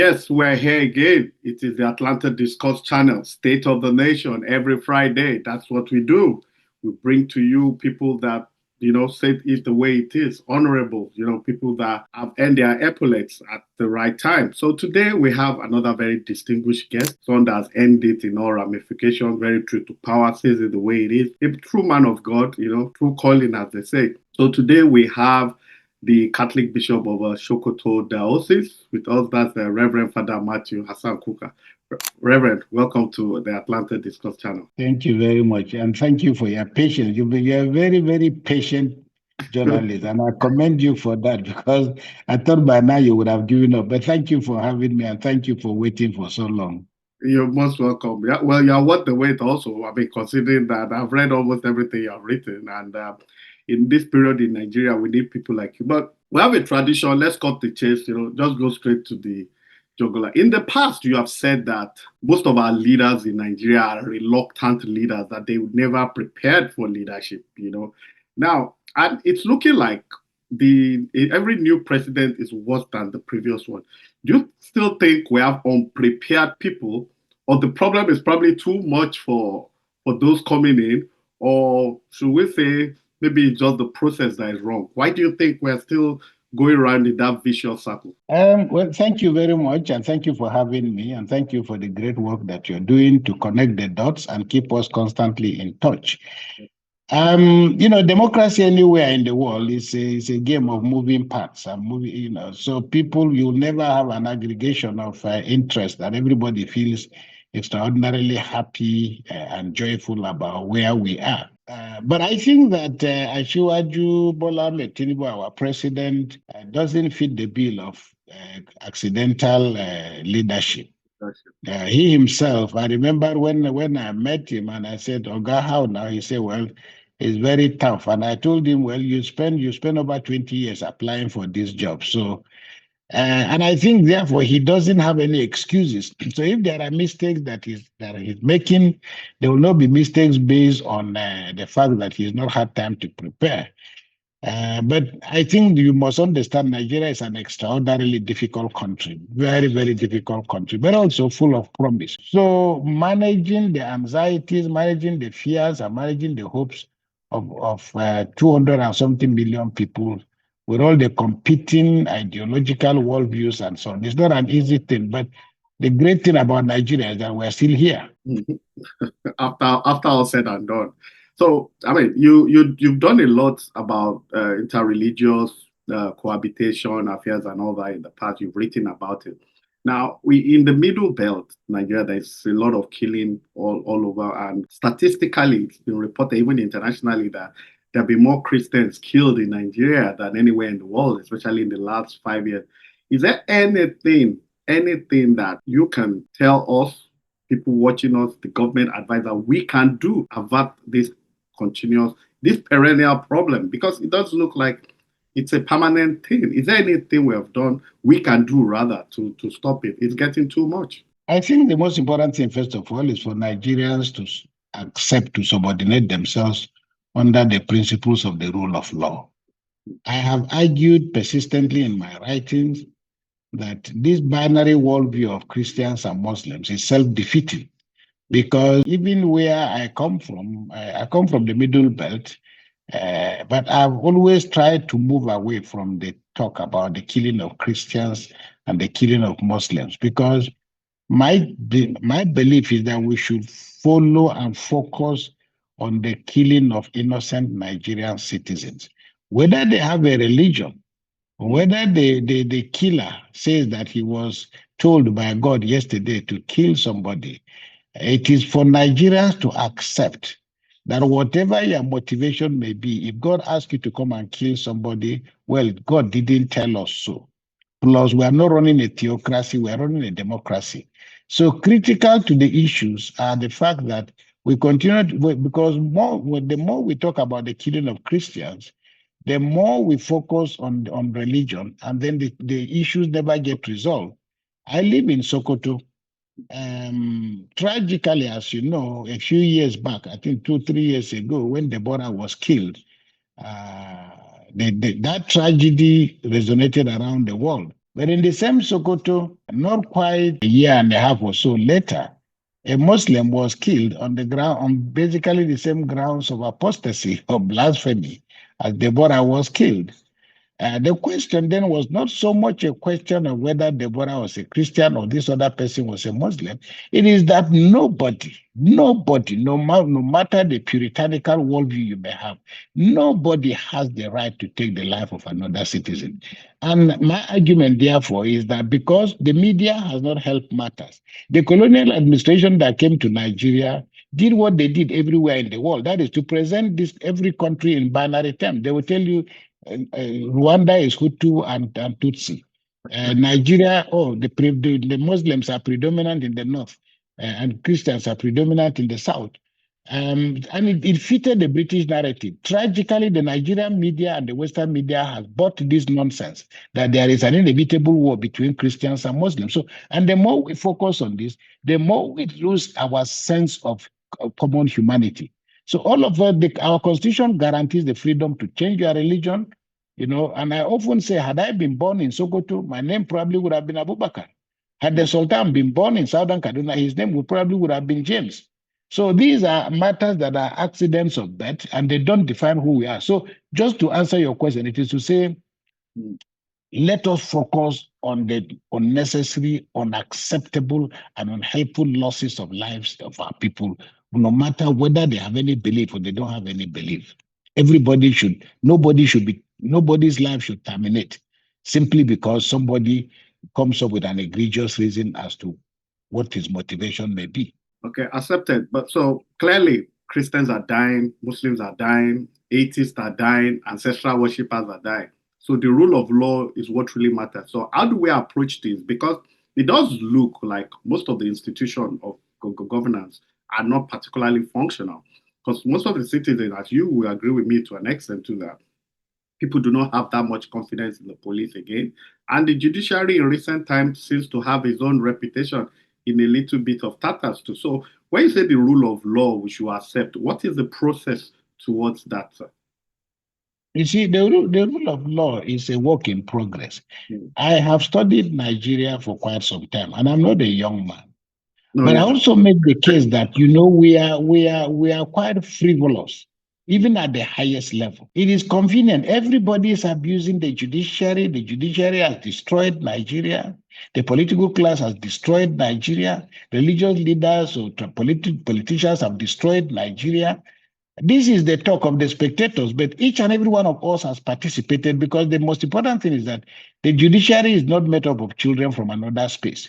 Yes, we're here again. It is the Atlanta Discourse channel, State of the Nation, every Friday. That's what we do. We bring to you people that, say it the way it is, honorable, people that have earned their epaulets at the right time. So today we have another very distinguished guest, someone that has earned it in all ramifications, very true to power, says it the way it is, a true man of God, true calling, as they say. So today we have the Catholic Bishop of Sokoto Diocese. With us, that's the Reverend Father Matthew Hassan Kukah. Reverend, welcome to the Atlanta Discourse channel. Thank you very much, and thank you for your patience. You're a very, very patient journalist, and I commend you for that, because I thought by now you would have given up. But thank you for having me, and thank you for waiting for so long. You're most welcome. Yeah, well, you're worth the wait also. I mean, considering that I've read almost everything you've written, and in this period in Nigeria, we need people like you. But we have a tradition. Let's cut the chase. Just go straight to the jugular. In the past, you have said that most of our leaders in Nigeria are reluctant leaders, that they would never prepared for leadership. Now, and it's looking like every new president is worse than the previous one. Do you still think we have unprepared people, or the problem is probably too much for those coming in, or should we say maybe it's just the process that is wrong? Why do you think we're still going around in that vicious circle? Well, thank you very much, and thank you for having me, and thank you for the great work that you're doing to connect the dots and keep us constantly in touch. Democracy anywhere in the world is a game of moving parts and so you'll never have an aggregation of interest that everybody feels extraordinarily happy and joyful about where we are. But I think that Asiwaju Bola Ahmed Tinubu, our president, doesn't fit the bill of accidental leadership. He himself, I remember when I met him and I said, Oga, how now? He said, well, it's very tough. And I told him, well, you spend over 20 years applying for this job. So, and I think therefore he doesn't have any excuses. So if there are mistakes that he's making, there will not be mistakes based on the fact that he's not had time to prepare. But I think you must understand Nigeria is an extraordinarily difficult country, very, very difficult country, but also full of promise. So managing the anxieties, managing the fears, and managing the hopes of 200 and something million people with all the competing ideological worldviews and so on. It's not an easy thing, but the great thing about Nigeria is that we're still here. After all said and done. So, I mean, you've done a lot about interreligious cohabitation affairs and all that in the past. You've written about it. Now, in the Middle Belt, Nigeria, there's a lot of killing all over, and statistically, it's been reported even internationally that there have been more Christians killed in Nigeria than anywhere in the world, especially in the last 5 years. Is there anything that you can tell us, people watching us, the government advisor, we can do avert this perennial problem? Because it does look like it's a permanent thing. Is there anything we have done, we can do rather, to stop it? It's getting too much. I think the most important thing, first of all, is for Nigerians to accept, to subordinate themselves under the principles of the rule of law. I have argued persistently in my writings that this binary worldview of Christians and Muslims is self-defeating, because even where I come from the Middle Belt, but I've always tried to move away from the talk about the killing of Christians and the killing of Muslims, because my belief is that we should follow and focus on the killing of innocent Nigerian citizens, whether they have a religion, whether the killer says that he was told by God yesterday to kill somebody. It is for Nigerians to accept that whatever your motivation may be, if God asks you to come and kill somebody, well, God didn't tell us so. Plus, we are not running a theocracy, we are running a democracy. So critical to the issues are the fact that we continue because the more we talk about the killing of Christians, the more we focus on religion, and then the issues never get resolved. I live in Sokoto. Tragically, as you know, a few years back, I think 2-3 years ago, when Deborah was killed, that tragedy resonated around the world. But in the same Sokoto, not quite a year and a half or so later, a Muslim was killed on the ground, on basically the same grounds of apostasy or blasphemy as Deborah was killed. The question then was not so much a question of whether Deborah was a Christian or this other person was a Muslim. It is that nobody, no matter the puritanical worldview you may have, nobody has the right to take the life of another citizen. And my argument, therefore, is that because the media has not helped matters, the colonial administration that came to Nigeria did what they did everywhere in the world. That is to present this every country in binary terms. They will tell you Rwanda is Hutu and Tutsi. Nigeria, the Muslims are predominant in the north, and Christians are predominant in the south. And it fitted the British narrative. Tragically, the Nigerian media and the Western media has bought this nonsense that there is an inevitable war between Christians and Muslims. So, and the more we focus on this, the more we lose our sense of common humanity. So all of us, our constitution guarantees the freedom to change your religion, and I often say, had I been born in Sokoto, my name probably would have been Abubakar. Had the Sultan been born in Southern Kaduna, his name would have been James. So these are matters that are accidents of birth, and they don't define who we are. So just to answer your question, it is to say, let us focus on the unnecessary, unacceptable, and unhelpful losses of lives of our people, no matter whether they have any belief or they don't have any belief. Nobody's life should terminate simply because somebody comes up with an egregious reason as to what his motivation may be. Okay, accepted. But so clearly, Christians are dying, Muslims are dying, atheists are dying, ancestral worshippers are dying. So the rule of law is what really matters. So how do we approach this? Because it does look like most of the institutions of governance are not particularly functional. Because most of the citizens, as you will agree with me to an extent to that, people do not have that much confidence in the police again. And the judiciary in recent times seems to have its own reputation in a little bit of tatters too. So when you say the rule of law we should accept, what is the process towards that? You see, the rule of law is a work in progress. I have studied Nigeria for quite some time, and I'm not a young man. No, But I yeah. also make the case that we are quite frivolous, even at the highest level. It is convenient. Everybody is abusing the judiciary. The judiciary has destroyed Nigeria. The political class has destroyed Nigeria. Religious leaders or politicians have destroyed Nigeria. This is the talk of the spectators, but each and every one of us has participated because the most important thing is that the judiciary is not made up of children from another space.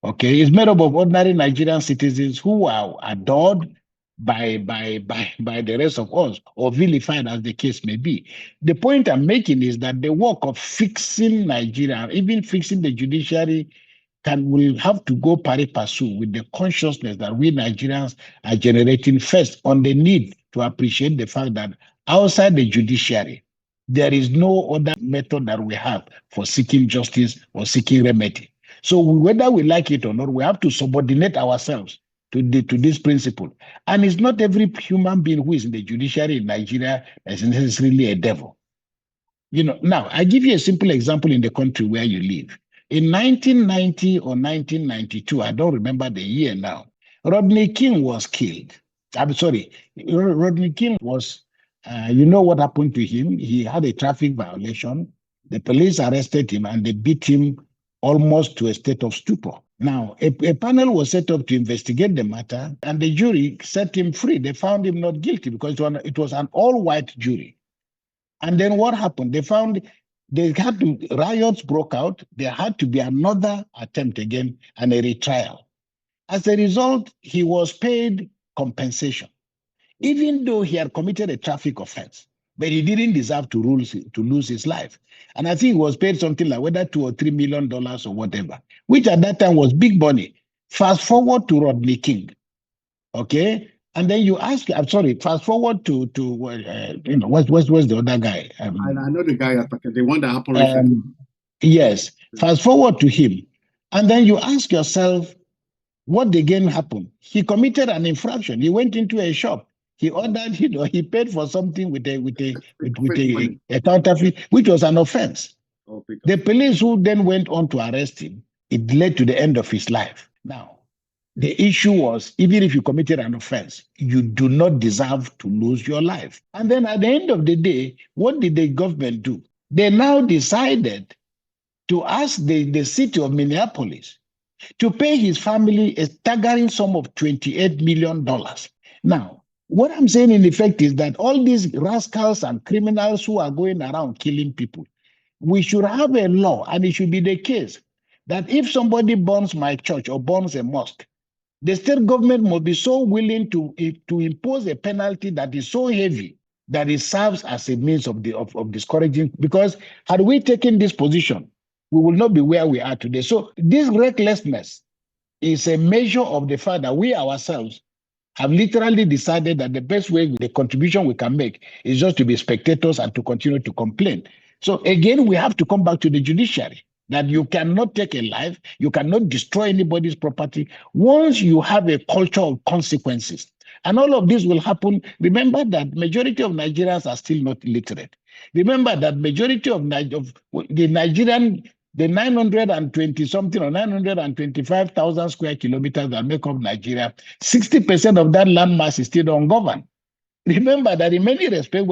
Okay, it's made up of ordinary Nigerian citizens who are adored by the rest of us or vilified as the case may be. The point I'm making is that the work of fixing Nigeria, even fixing the judiciary, will have to go pari passu with the consciousness that we Nigerians are generating first on the need to appreciate the fact that outside the judiciary, there is no other method that we have for seeking justice or seeking remedy. So whether we like it or not, we have to subordinate ourselves to this principle. And it's not every human being who is in the judiciary in Nigeria that is necessarily a devil. Now I give you a simple example in the country where you live. In 1990 or 1992, I don't remember the year now, Rodney King was killed. I'm sorry, Rodney King was, you know what happened to him? He had a traffic violation. The police arrested him and they beat him almost to a state of stupor. Now, a panel was set up to investigate the matter and the jury set him free. They found him not guilty because it was an all-white jury. And then what happened? Riots broke out. There had to be another attempt again and a retrial. As a result, he was paid compensation, even though he had committed a traffic offense, but he didn't deserve to lose his life. And I think he was paid something like whether $2 or $3 million or whatever, which at that time was big money. Fast forward to Rodney King, okay? And then you ask, I'm sorry, fast forward to what's the other guy? I know the guy, the one that happened recently. Yes, fast forward to him. And then you ask yourself, what again happened? He committed an infraction. He went into a shop. He ordered, he paid for something with a counterfeit, which was an offense. The police who then went on to arrest him, it led to the end of his life. Now, the issue was, even if you committed an offense, you do not deserve to lose your life. And then at the end of the day, what did the government do? They now decided to ask the city of Minneapolis to pay his family a staggering sum of $28 million. Now, what I'm saying in effect is that all these rascals and criminals who are going around killing people, we should have a law, and it should be the case that if somebody burns my church or burns a mosque, the state government must be so willing to impose a penalty that is so heavy that it serves as a means of discouraging. Because had we taken this position, we will not be where we are today. So this recklessness is a measure of the fact that we ourselves have literally decided that the best way, the contribution we can make, is just to be spectators and to continue to complain. So again, we have to come back to the judiciary, that you cannot take a life, you cannot destroy anybody's property once you have a culture of consequences. And all of this will happen. Remember that majority of Nigerians are still not literate. Remember that majority of the Nigerian, the 920 something or 925,000 square kilometers that make up Nigeria, 60% of that landmass is still ungoverned. Remember that in many respects,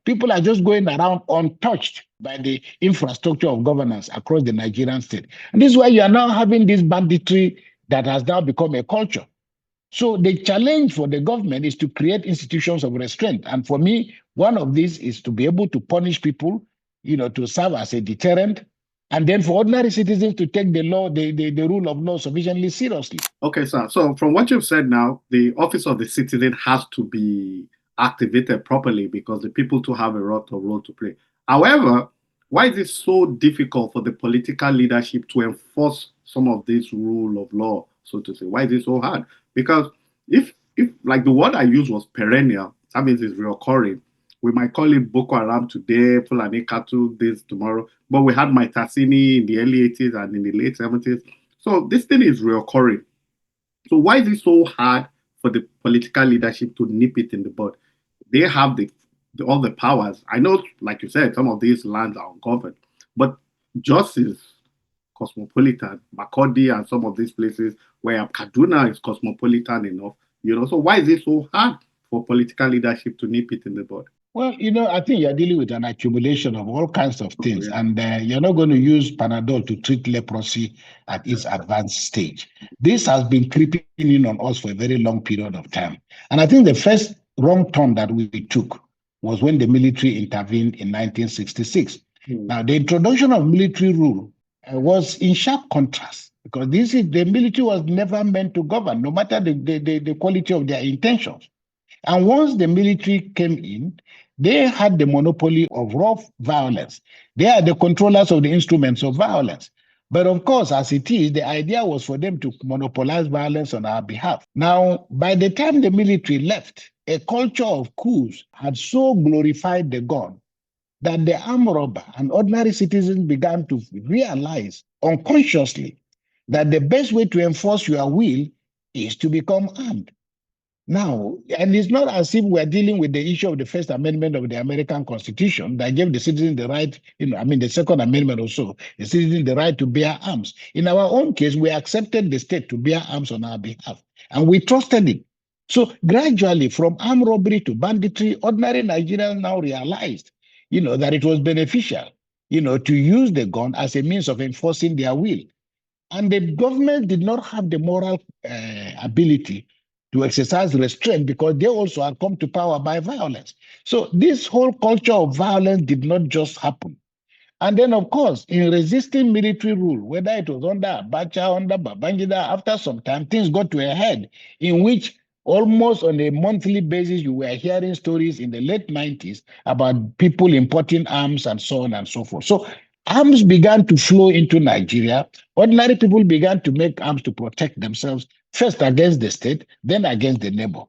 people are just going around untouched by the infrastructure of governance across the Nigerian state. And this is why you are now having this banditry that has now become a culture. So the challenge for the government is to create institutions of restraint. And for me, one of these is to be able to punish people, to serve as a deterrent, and then for ordinary citizens to take the law, the rule of law sufficiently seriously. Okay, sir. So from what you've said now, the office of the citizen has to be activated properly because the people to have a lot of role to play. However, why is it so difficult for the political leadership to enforce some of this rule of law, so to say? Why is it so hard? Because if like the word I used was perennial, that means it's recurring. We might call it Boko Haram today, Fulani Cattle this tomorrow, but we had Maitasini in the early 80s and in the late 70s. So this thing is recurring. So why is it so hard for the political leadership to nip it in the bud? They have all the powers. I know, like you said, some of these lands are ungoverned, but justice cosmopolitan, Makodi and some of these places where Kaduna is cosmopolitan enough, So why is it so hard for political leadership to nip it in the bud? Well, I think you're dealing with an accumulation of all kinds of things, and you're not going to use Panadol to treat leprosy at its advanced stage. This has been creeping in on us for a very long period of time. And I think the first wrong turn that we took was when the military intervened in 1966. Now, the introduction of military rule was in sharp contrast, because the military was never meant to govern, no matter the quality of their intentions. And once the military came in, they had the monopoly of rough violence. They are the controllers of the instruments of violence. But of course, as it is, the idea was for them to monopolize violence on our behalf. Now, by the time the military left, a culture of coups had so glorified the gun that the armed robber and ordinary citizens began to realize unconsciously that the best way to enforce your will is to become armed. Now, and it's not as if we're dealing with the issue of the First Amendment of the American Constitution that gave the citizen the right, the Second Amendment also, the citizen the right to bear arms. In our own case, we accepted the state to bear arms on our behalf, and we trusted it. So gradually, from armed robbery to banditry, ordinary Nigerians now realized, that it was beneficial, to use the gun as a means of enforcing their will. And the government did not have the moral ability to exercise restraint because they also had come to power by violence. So this whole culture of violence did not just happen. And then, of course, in resisting military rule, whether it was under Abacha, under Babangida, after some time, things got to a head in which almost on a monthly basis, you were hearing stories in the late 90s about people importing arms and so on and so forth. So arms began to flow into Nigeria. Ordinary people began to make arms to protect themselves, first against the state, then against the neighbor,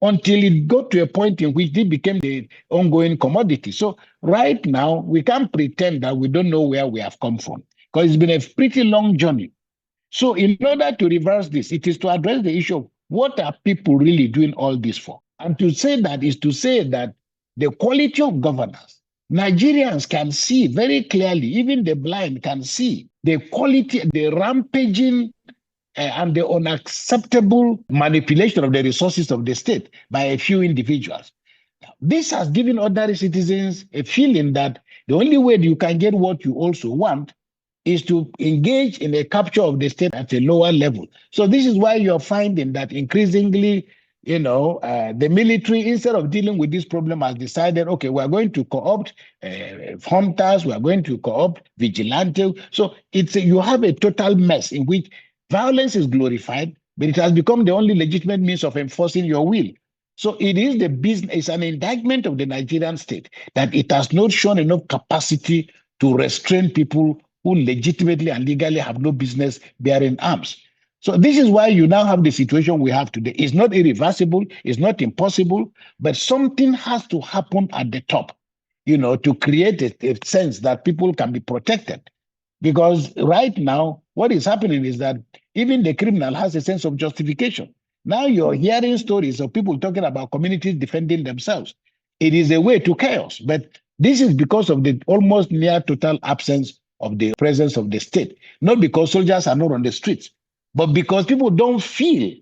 until it got to a point in which it became the ongoing commodity. So right now, we can't pretend that we don't know where we have come from, because it's been a pretty long journey. So in order to reverse this, it is to address the issue of what are people really doing all this for? And to say that is to say that the quality of governance Nigerians can see very clearly, even the blind can see the quality, the rampaging and the unacceptable manipulation of the resources of the state by a few individuals. This has given ordinary citizens a feeling that the only way you can get what you also want is to engage in a capture of the state at a lower level. So this is why you're finding that increasingly, the military, instead of dealing with this problem, has decided, okay, we're going to co-opt hunters, we're going to co-opt vigilantes. So you have a total mess in which violence is glorified, but it has become the only legitimate means of enforcing your will. So it is the business, it's an indictment of the Nigerian state that it has not shown enough capacity to restrain people who legitimately and legally have no business bearing arms. So this is why you now have the situation we have today. It's not irreversible, it's not impossible, but something has to happen at the top, to create a sense that people can be protected. Because right now, what is happening is that even the criminal has a sense of justification. Now you're hearing stories of people talking about communities defending themselves. It is a way to chaos, but this is because of the almost near total absence of the presence of the state. Not because soldiers are not on the streets, but because people don't feel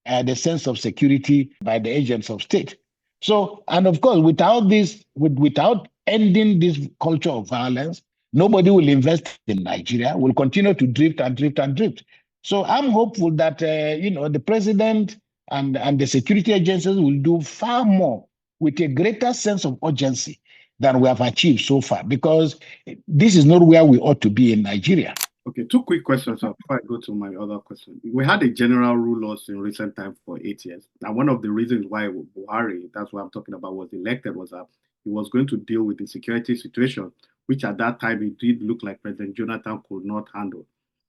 the sense of security by the agents of state. So, and of course, without ending this culture of violence, nobody will invest in Nigeria. Will continue to drift and drift and drift. So I'm hopeful that the president and the security agencies will do far more with a greater sense of urgency than we have achieved so far, because this is not where we ought to be in Nigeria. Okay, two quick questions before I go to my other question. We had a general rule laws in recent times for 8 years. And one of the reasons why Buhari, that's what I'm talking about, was elected was that he was going to deal with the security situation, which at that time it did look like President Jonathan could not handle.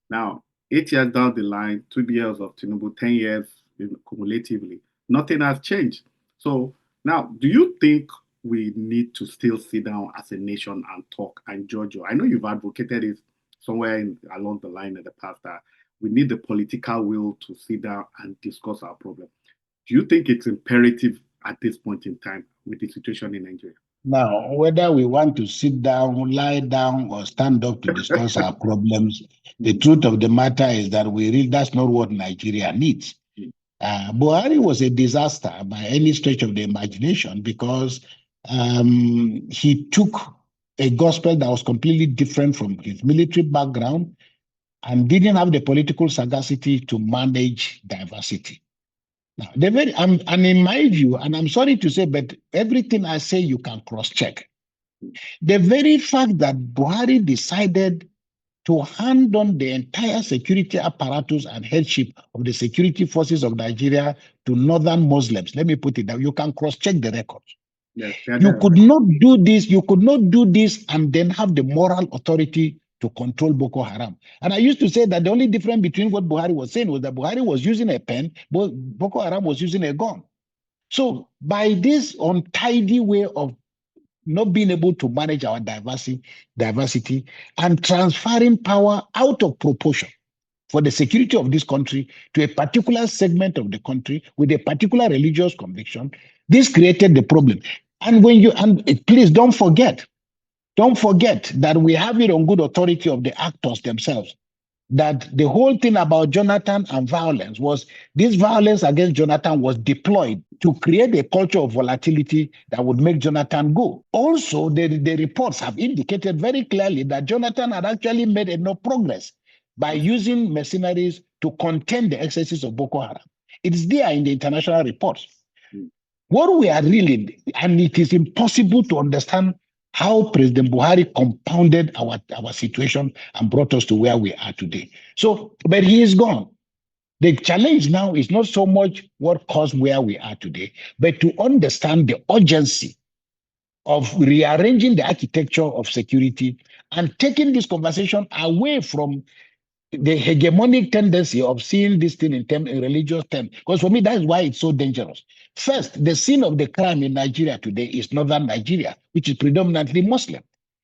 Now, 8 years down the line, 2 years of Tinubu, 10 years cumulatively, nothing has changed. So now, do you think we need to still sit down as a nation and talk and judge? I know you've advocated it somewhere along the line in the past that we need the political will to sit down and discuss our problem. Do you think it's imperative at this point in time with the situation in Nigeria? Now, whether we want to sit down, lie down, or stand up to discuss our problems, the truth of the matter is that that's not what Nigeria needs. Buhari was a disaster by any stretch of the imagination because he took a gospel that was completely different from his military background and didn't have the political sagacity to manage diversity. Now, and in my view, and I'm sorry to say, but everything I say you can cross-check. The very fact that Buhari decided to hand on the entire security apparatus and headship of the security forces of Nigeria to northern Muslims, let me put it down, you can cross-check the records. Yes, you could not do this and then have the moral authority to control Boko Haram. And I used to say that the only difference between what Buhari was saying was that Buhari was using a pen, but Boko Haram was using a gun. So by this untidy way of not being able to manage our diversity and transferring power out of proportion for the security of this country to a particular segment of the country with a particular religious conviction, this created the problem. And please don't forget that we have it on good authority of the actors themselves, that the whole thing about Jonathan and violence was this violence against Jonathan was deployed to create a culture of volatility that would make Jonathan go. Also, the reports have indicated very clearly that Jonathan had actually made enough progress by using mercenaries to contain the excesses of Boko Haram. It's there in the international reports. What we are really, and it is impossible to understand how President Buhari compounded our situation and brought us to where we are today. So, but he is gone. The challenge now is not so much what caused where we are today, but to understand the urgency of rearranging the architecture of security and taking this conversation away from the hegemonic tendency of seeing this thing in religious terms. Because for me, that's why it's so dangerous. First, the scene of the crime in Nigeria today is northern Nigeria, which is predominantly Muslim.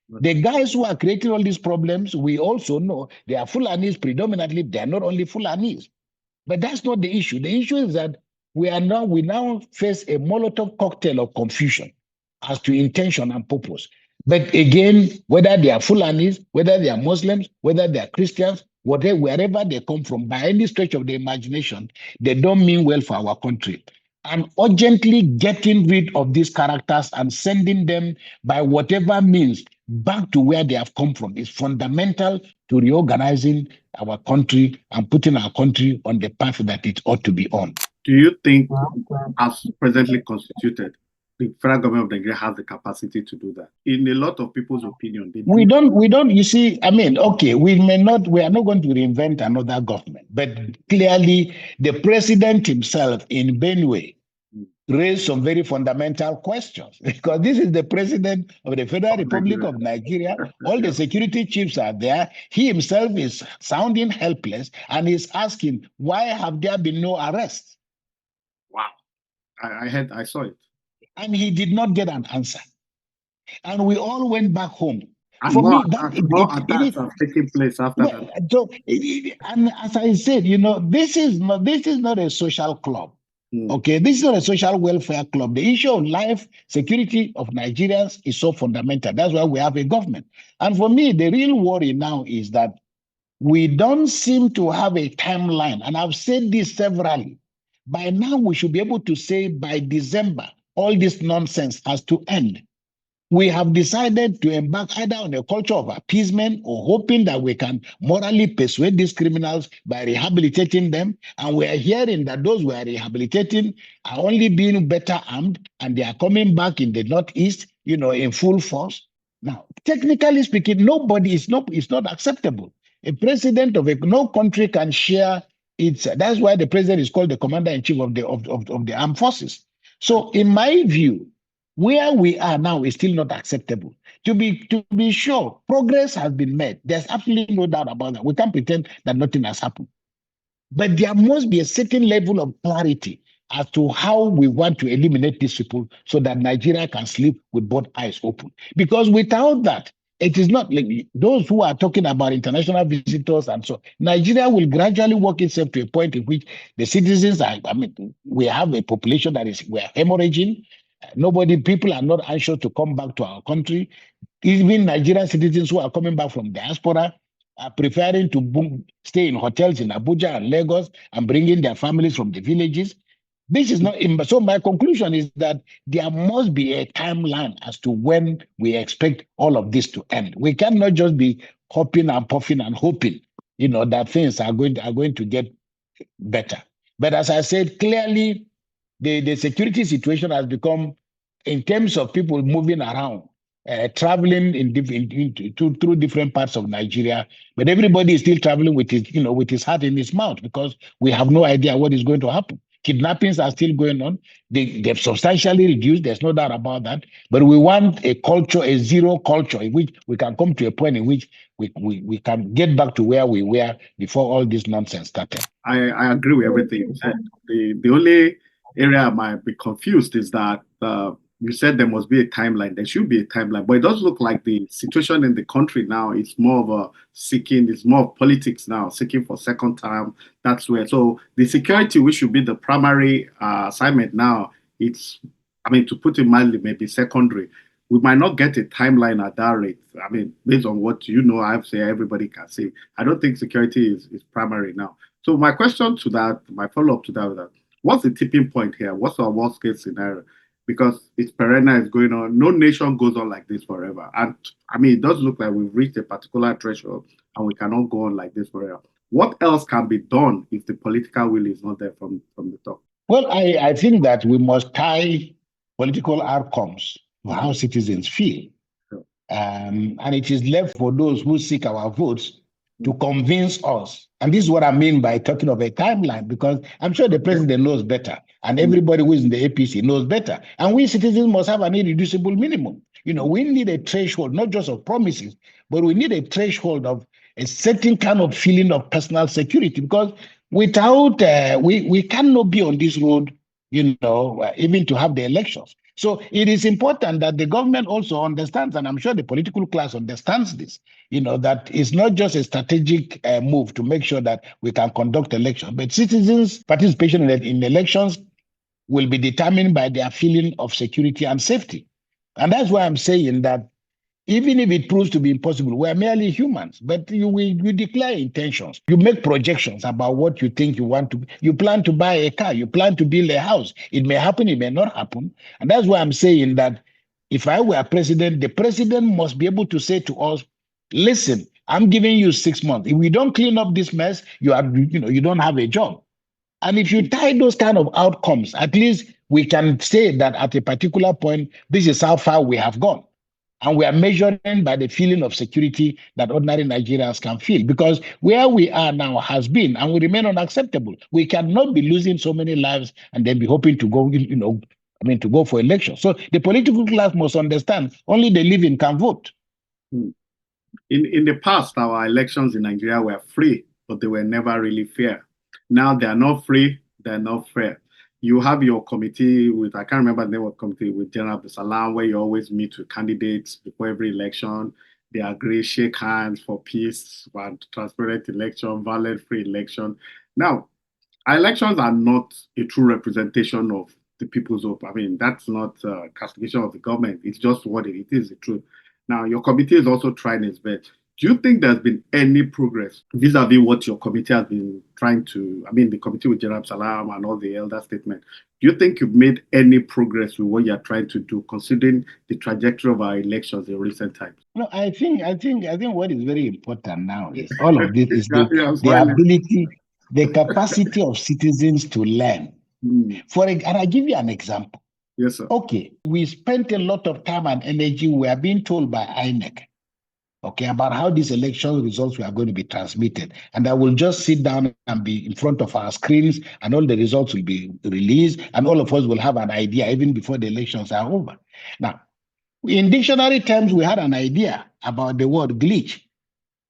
The guys who are creating all these problems, we also know they are Fulanis predominantly. They are not only Fulanis. But that's not the issue. The issue is that we now face a Molotov cocktail of confusion as to intention and purpose. But again, whether they are Fulanis, whether they are Muslims, whether they are Christians, whatever, wherever they come from, by any stretch of the imagination, they don't mean well for our country. And urgently getting rid of these characters and sending them by whatever means back to where they have come from is fundamental to reorganizing our country and putting our country on the path that it ought to be on. Do you think, as presently constituted, the federal government of Nigeria has the capacity to do that? In a lot of people's opinion, they We do. don't, you see, I mean, okay, we are not going to reinvent another government, but clearly the president himself in Benue raised some very fundamental questions because this is the president of the Federal Republic of Nigeria. All the security chiefs are there. He himself is sounding helpless and is asking, why have there been no arrests? Wow. I saw it. And he did not get an answer. And we all went back home. And For more me, that attacks are taking place after that. So, and as I said, you know, this is not a social club. Okay, this is not a social welfare club. The issue of life security of Nigerians is so fundamental. That's why we have a government. And for me, the real worry now is that we don't seem to have a timeline. And I've said this severally. By now, we should be able to say by December, all this nonsense has to end. We have decided to embark either on a culture of appeasement or hoping that we can morally persuade these criminals by rehabilitating them. And we are hearing that those we are rehabilitating are only being better armed and they are coming back in the Northeast, you know, in full force. Now, technically speaking, it's not acceptable. A president of no country can share its. That's why the president is called the commander-in-chief of the armed forces. So, in my view, where we are now is still not acceptable. To be sure, progress has been made. There's absolutely no doubt about that. We can't pretend that nothing has happened. But there must be a certain level of clarity as to how we want to eliminate these people so that Nigeria can sleep with both eyes open. Because without that, it is not like those who are talking about international visitors and so Nigeria will gradually work itself to a point in which the citizens are, I mean, we have a population we're hemorrhaging. People are not anxious to come back to our country. Even Nigerian citizens who are coming back from diaspora are preferring to stay in hotels in Abuja and Lagos and bringing their families from the villages. This is not. So my conclusion is that there must be a timeline as to when we expect all of this to end. We cannot just be hopping and puffing and hoping, you know, that things are going to get better. But as I said, clearly, the security situation has become, in terms of people moving around, traveling through different parts of Nigeria, but everybody is still traveling with his heart in his mouth because we have no idea what is going to happen. Kidnappings are still going on. They've substantially reduced. There's no doubt about that. But we want a culture, a zero culture, in which we can come to a point in which we can get back to where we were before all this nonsense started. I agree with everything you said. The only area I might be confused is that you said there must be a timeline. There should be a timeline, but it does look like the situation in the country now is more of a seeking. It's more of politics now, seeking for second term. That's where. So the security, which should be the primary assignment now, to put it mildly, maybe secondary. We might not get a timeline at that rate. I mean, based on what you know, I've said everybody can say. I don't think security is primary now. So my question to that, my follow-up to that is that, what's the tipping point here? What's our worst case scenario? Because it's perennial, it's going on. No nation goes on like this forever. And I mean, it does look like we've reached a particular threshold and we cannot go on like this forever. What else can be done if the political will is not there from the top? Well, I think that we must tie political outcomes to how citizens feel. Sure. And it is left for those who seek our votes to convince us. And this is what I mean by talking of a timeline, because I'm sure the president knows better, and everybody who is in the APC knows better. And we citizens must have an irreducible minimum. You know, we need a threshold, not just of promises, but we need a threshold of a certain kind of feeling of personal security, because without, we cannot be on this road, you know, even to have the elections. So it is important that the government also understands, and I'm sure the political class understands this, you know, that it's not just a strategic move to make sure that we can conduct elections, but citizens' participation in elections will be determined by their feeling of security and safety. And that's why I'm saying that Even if it proves to be impossible, we're merely humans, but you declare intentions. You make projections about what you think you want to. You plan to buy a car, you plan to build a house. It may happen, it may not happen. And that's why I'm saying that if I were president, the president must be able to say to us, listen, I'm giving you 6 months. If we don't clean up this mess, you don't have a job. And if you tie those kind of outcomes, at least we can say that at a particular point, this is how far we have gone. And we are measuring by the feeling of security that ordinary Nigerians can feel. Because where we are now has been and will remain unacceptable. We cannot be losing so many lives and then be hoping to go, to go for election. So the political class must understand only the living can vote. In the past, our elections in Nigeria were free, but they were never really fair. Now they are not free, they're not fair. You have your committee with, I can't remember the name of the committee, with General Salam, where you always meet with candidates before every election. They agree, shake hands for peace, and transparent election, violent free election. Now, our elections are not a true representation of the people's hope. I mean, that's not a castigation of the government. It's just what it is, the truth. Now, your committee is also trying its best. Do you think there's been any progress vis-a-vis what your committee has been trying to, I mean, the committee with General Salam and all the elder statement, do you think you've made any progress with what you're trying to do, considering the trajectory of our elections in recent times? No, I think what is very important now is all of this is the ability, the capacity of citizens to learn. And I give you an example. Yes, sir. Okay, we spent a lot of time and energy. We are being told by INEC, okay, about how these election results were going to be transmitted. And I will just sit down and be in front of our screens and all the results will be released and all of us will have an idea even before the elections are over. Now, in dictionary terms, we had an idea about the word glitch,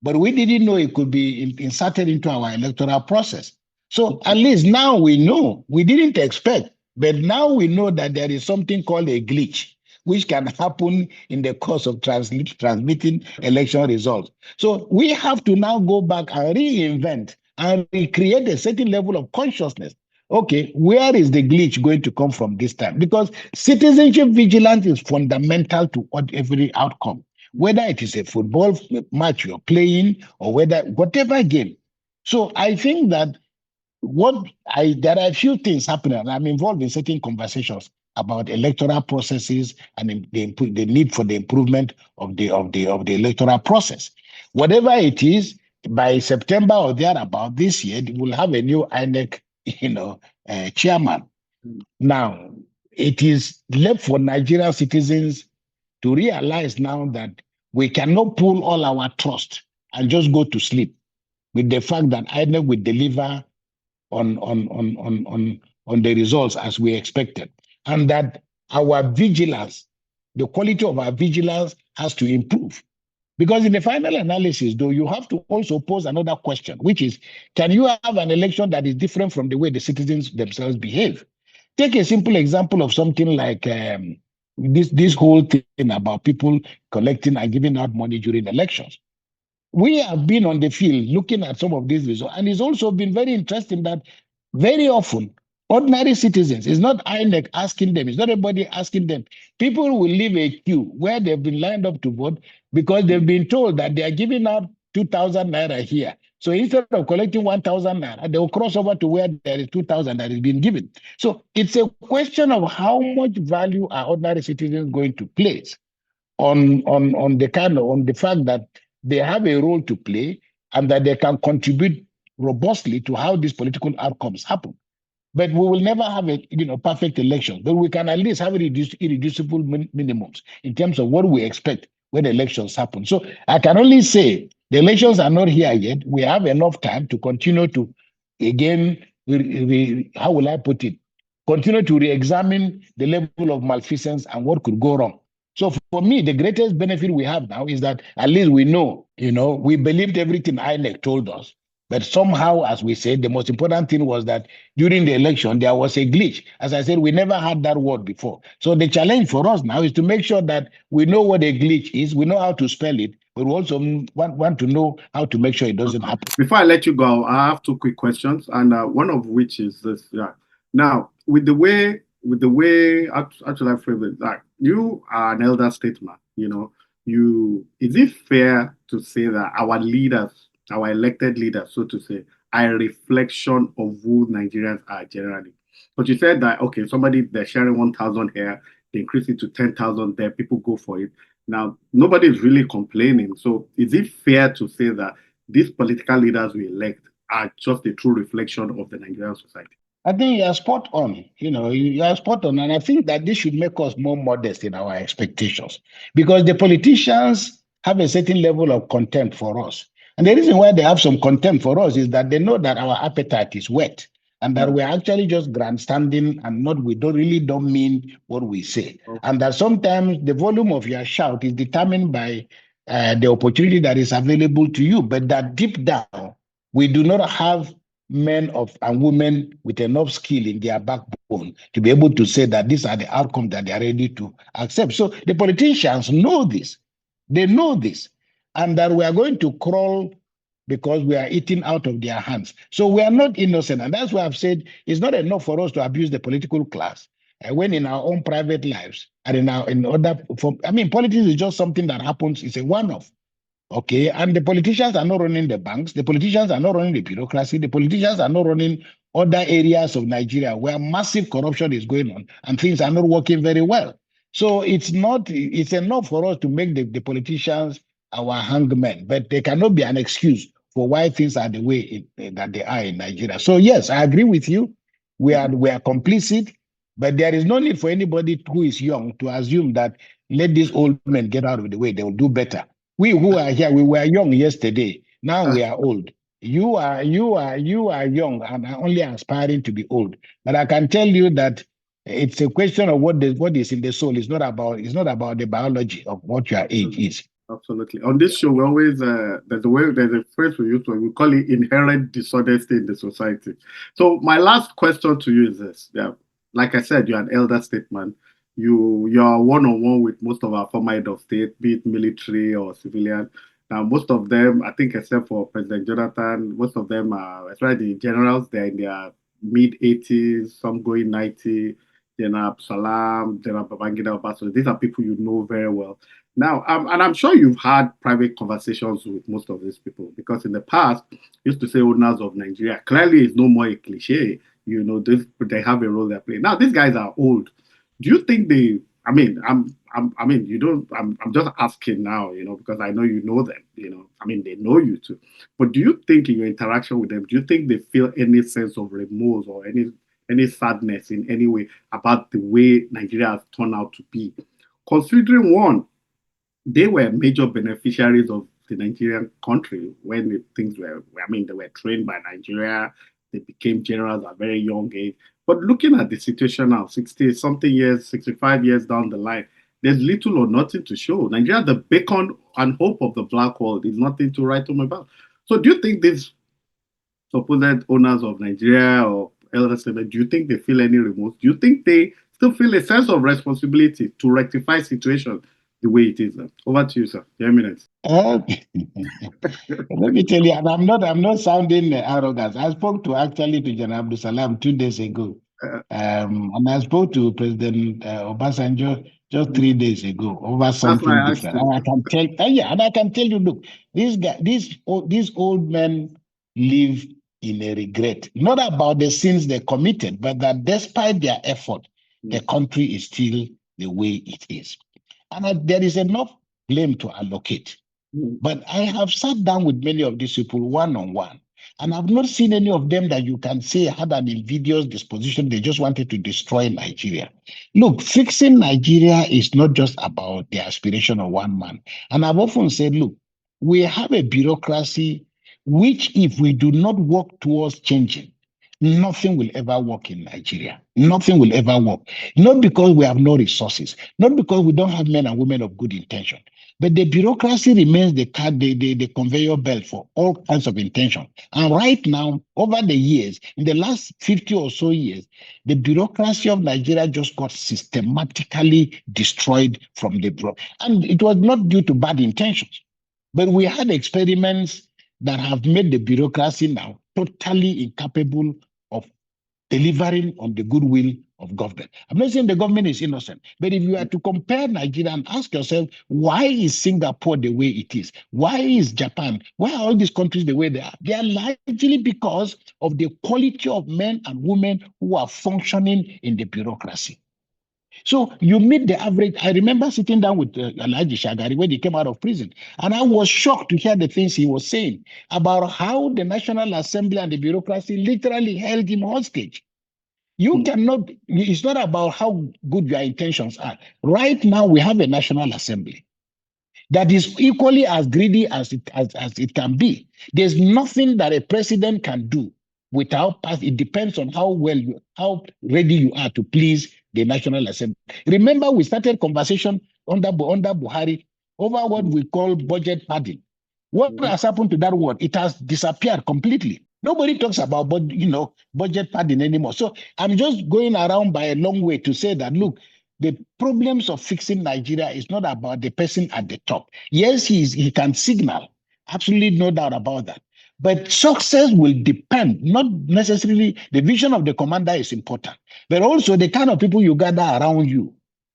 but we didn't know it could be inserted into our electoral process. So at least now we know, we didn't expect, but now we know that there is something called a glitch, which can happen in the course of transmitting election results. So we have to now go back and reinvent and recreate a certain level of consciousness. Okay, where is the glitch going to come from this time? Because citizenship vigilance is fundamental to every outcome, whether it is a football match you're playing or whatever game. So I think that there are a few things happening, and I'm involved in certain conversations about electoral processes and the need for the improvement of the electoral process. Whatever it is, by September or thereabout this year, we'll have a new INEC, chairman. Now, it is left for Nigerian citizens to realize now that we cannot pull all our trust and just go to sleep with the fact that INEC will deliver on the results as we expected, and that our vigilance, the quality of our vigilance has to improve. Because in the final analysis, though, you have to also pose another question, which is, can you have an election that is different from the way the citizens themselves behave? Take a simple example of something like this whole thing about people collecting and giving out money during elections. We have been on the field looking at some of these results, and it's also been very interesting that very often ordinary citizens, it's not INEC asking them, it's not everybody asking them. People will leave a queue where they've been lined up to vote because they've been told that they are giving out 2,000 naira here. So instead of collecting 1,000 naira, they will cross over to where there is 2,000 that is being given. So it's a question of how much value are ordinary citizens going to place on the fact that they have a role to play and that they can contribute robustly to how these political outcomes happen. But we will never have a perfect election, but we can at least have irreducible minimums in terms of what we expect when elections happen. So I can only say the elections are not here yet. We have enough time to continue to, again, how will I put it? Continue to re-examine the level of malfeasance and what could go wrong. So for me, the greatest benefit we have now is that at least we know, we believed everything INEC told us. But somehow, as we said, the most important thing was that during the election, there was a glitch. As I said, we never had that word before. So the challenge for us now is to make sure that we know what a glitch is, we know how to spell it, but we also want to know how to make sure it doesn't happen. Before I let you go, I have two quick questions, and one of which is this. Yeah. Now, with the way, actually, I frame it, like you are an elder statesman, is it fair to say that our leaders, our elected leaders, so to say, are a reflection of who Nigerians are generally? But you said that, okay, somebody, they're sharing 1,000 here, they increase it to 10,000 there, people go for it. Now, nobody's really complaining. So is it fair to say that these political leaders we elect are just a true reflection of the Nigerian society? I think you are spot on. You are spot on. And I think that this should make us more modest in our expectations because the politicians have a certain level of contempt for us. And the reason why they have some contempt for us is that they know that our appetite is wet and that we're actually just grandstanding and we don't mean what we say. Okay. And that sometimes the volume of your shout is determined by the opportunity that is available to you, but that deep down, we do not have men and women with enough skill in their backbone to be able to say that these are the outcomes that they are ready to accept. So the politicians know this. They know this. And that we are going to crawl because we are eating out of their hands. So we are not innocent. And that's why I've said it's not enough for us to abuse the political class when in our own private lives and politics is just something that happens. It's a one-off. Okay, and the politicians are not running the banks, the politicians are not running the bureaucracy, the politicians are not running other areas of Nigeria where massive corruption is going on and things are not working very well. So it's enough for us to make the politicians our hangmen, but they cannot be an excuse for why things are the way that they are in Nigeria. So yes, I agree with you. We are complicit, but there is no need for anybody who is young to assume that let these old men get out of the way, they will do better. We who are here, we were young yesterday. Now we are old. You are young and are only aspiring to be old. But I can tell you that it's a question of what is in the soul. It's not about the biology of what your age is. Absolutely. On this show, we always there's a phrase we use, we call it inherent dishonesty in the society. So my last question to you is this: yeah, like I said, you're an elder statesman. You're one on one with most of our former head of state, be it military or civilian. Now, most of them, I think, except for President Jonathan, most of them are, especially the generals, they're in their mid 80s, some going 90. General Salam, General Babangida Obasanjo. These are people you know very well. Now, and I'm sure you've had private conversations with most of these people because in the past, used to say owners of Nigeria. Clearly, it's no more a cliche. They have a role they're playing. Now, these guys are old. Do you think they? I mean, you don't. I'm just asking now, because I know you know them. They know you too. But do you think in your interaction with them, do you think they feel any sense of remorse or any sadness in any way about the way Nigeria has turned out to be? Considering one, they were major beneficiaries of the Nigerian country when things were, they were trained by Nigeria, they became generals at a very young age. But looking at the situation now, 60 something years, 65 years down the line, there's little or nothing to show. Nigeria, the beacon and hope of the black world, is nothing to write home about. So do you think these supposed owners of Nigeria or elders, do you think they feel any remorse? Do you think they still feel a sense of responsibility to rectify situation the way it is? Over to you, sir. Your eminence. Let me tell you, and I'm not sounding arrogant. I spoke to General Abdul Salam 2 days ago. And I spoke to President Obasanjo just 3 days ago over something different. And I can tell you, look, these old men live in a regret, not about the sins they committed, but that despite their effort, the country is still the way it is. And there is enough blame to allocate. But I have sat down with many of these people one-on-one, and I've not seen any of them that you can say had an invidious disposition. They just wanted to destroy Nigeria. Look, fixing Nigeria is not just about the aspiration of one man. And I've often said, look, we have a bureaucracy which, if we do not work towards changing, nothing will ever work in Nigeria. Nothing will ever work. Not because we have no resources, not because we don't have men and women of good intention, but the bureaucracy remains the conveyor belt for all kinds of intention. And right now, over the years, in the last 50 or so years, the bureaucracy of Nigeria just got systematically destroyed from the block. And it was not due to bad intentions, but we had experiments that have made the bureaucracy now totally incapable of delivering on the goodwill of government. I'm not saying the government is innocent, but if you are to compare Nigeria and ask yourself, why is Singapore the way it is? Why is Japan? Why are all these countries the way they are? They are largely because of the quality of men and women who are functioning in the bureaucracy. So you meet the average. I remember sitting down with Alhaji Shagari when he came out of prison, and I was shocked to hear the things he was saying about how the National Assembly and the bureaucracy literally held him hostage. You cannot, it's not about how good your intentions are. Right now, we have a National Assembly that is equally as greedy as it can be. There's nothing that a president can do without pass. It depends on how ready you are to please the National Assembly. Remember, we started conversation under Buhari over what we call budget padding. What has happened to that word? It has disappeared completely. Nobody talks about budget padding anymore. So I'm just going around by a long way to say that, look, the problems of fixing Nigeria is not about the person at the top. Yes, he can signal, absolutely no doubt about that. But success will depend, not necessarily the vision of the commander is important, but also the kind of people you gather around you.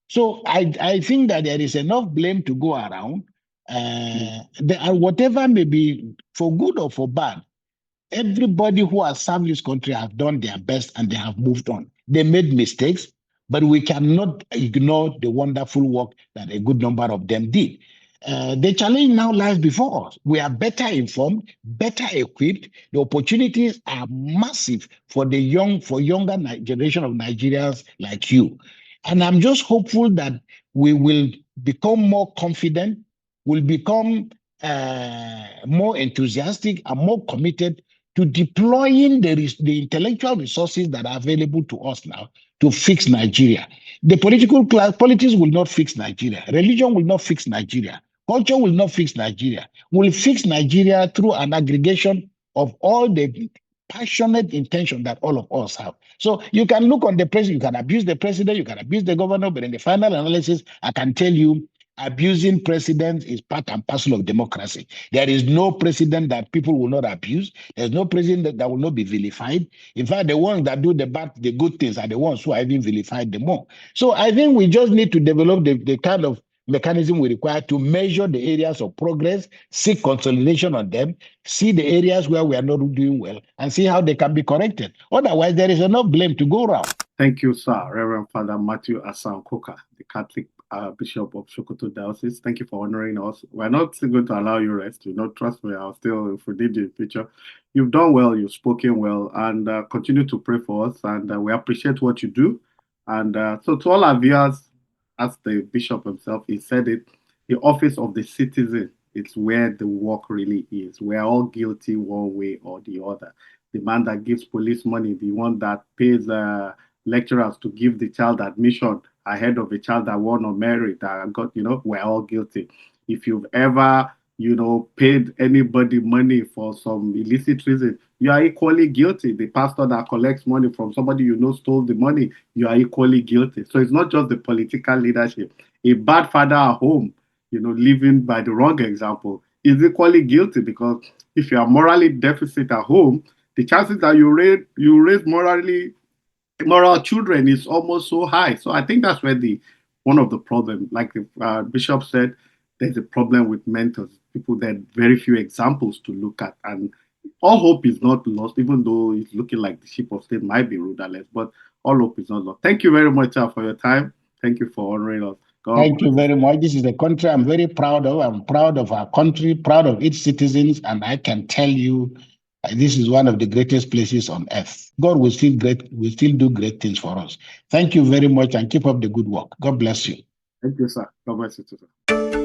So I think that there is enough blame to go around. Whatever may be for good or for bad, everybody who has served this country have done their best and they have moved on. They made mistakes, but we cannot ignore the wonderful work that a good number of them did. The challenge now lies before us. We are better informed, better equipped. The opportunities are massive for younger generation of Nigerians like you. And I'm just hopeful that we will become more confident, will become more enthusiastic and more committed to deploying the intellectual resources that are available to us now to fix Nigeria. The political class, politics will not fix Nigeria. Religion will not fix Nigeria. Culture will not fix Nigeria. We'll fix Nigeria through an aggregation of all the passionate intention that all of us have. So you can look on the president, you can abuse the president, you can abuse the governor, but in the final analysis, I can tell you, abusing presidents is part and parcel of democracy. There is no president that people will not abuse. There's no president that will not be vilified. In fact, the ones that do the good things are the ones who are even vilified the more. So I think we just need to develop the kind of mechanism we require to measure the areas of progress, seek consolidation on them, see the areas where we are not doing well, and see how they can be corrected. Otherwise, there is enough blame to go around. Thank you, sir. Reverend Father Matthew Hassan Kukah, the Catholic Bishop of Sokoto Diocese. Thank you for honoring us. We're not going to allow you rest. Trust me, I'll still, if we did the picture. You've done well, you've spoken well, and continue to pray for us. And we appreciate what you do. And so to all our viewers, as the Bishop himself, he said it, the office of the citizen, it's where the work really is. We're all guilty one way or the other. The man that gives police money, the one that pays lecturers to give the child admission ahead of a child that won on merit, that got, we're all guilty. If you've ever, paid anybody money for some illicit reason, you are equally guilty. The pastor that collects money from somebody stole the money, you are equally guilty. So it's not just the political leadership. A bad father at home, living by the wrong example, is equally guilty, because if you are morally deficit at home, the chances that you raise moral children is almost so high. So I think that's where one of the problems, like the bishop said, there's a problem with mentors, people that very few examples to look at, and all hope is not lost, even though it's looking like the ship of state might be rudderless, but all hope is not lost. Thank you very much for your time. Thank you for honoring us. Thank you very much. This is a country I'm very proud of. I'm proud of our country, proud of its citizens, and I can tell you this is one of the greatest places on earth. God will still do great things for us. Thank you very much, and keep up the good work. God bless you. Thank you, sir. God bless you too, sir.